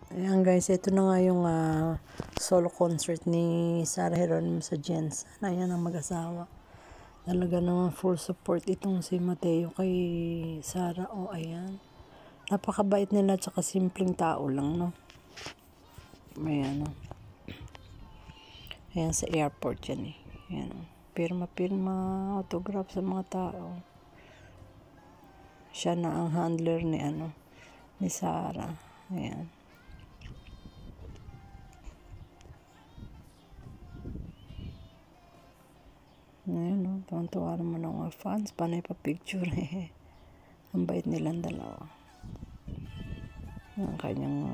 Ayan guys, ito na nga yung solo concert ni Sarah Geronimo sa Jensen. Ayan ang mag-asawa. Talaga naman full support itong si Mateo kay Sarah. O, ayan. Napakabait nila tsaka simpleng tao lang, no? Ayan, no? Ayan sa airport yan eh. Ayan, no? Pirma-pirma, autograph sa mga tao. Siya na ang handler ni ni Sarah. Ayan. Ayan, no? Tuwan-tuwa naman ang mga fans. Panay pa picture eh. Ang bait nilang dalawa. Ang kanyang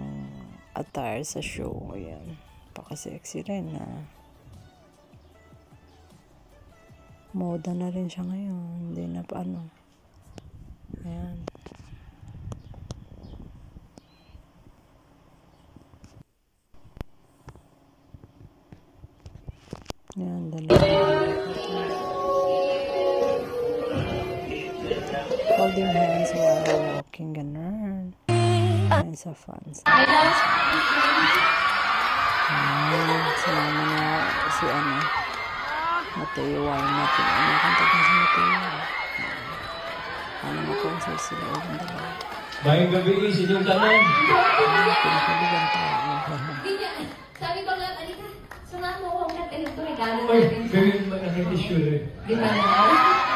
attire sa show. Ayan. Paka-sexy rin na. Moda na rin siya ngayon. Hindi na pa ano. Ayan. Ayan, dalawa. Holding hands while walking, ganun. Ayan sa fans. Ayan, sinama na si Mateo natin. Ano kanta ko si Mateo? Ano makonsert sila ulit dalawa. Bayang gabi sa inyong tanan. Pinakaligan tayo. Sabi ko nga, alika, sumama ko ang regalo. Uy, gawin mo na ng tissue rin. Di ba na?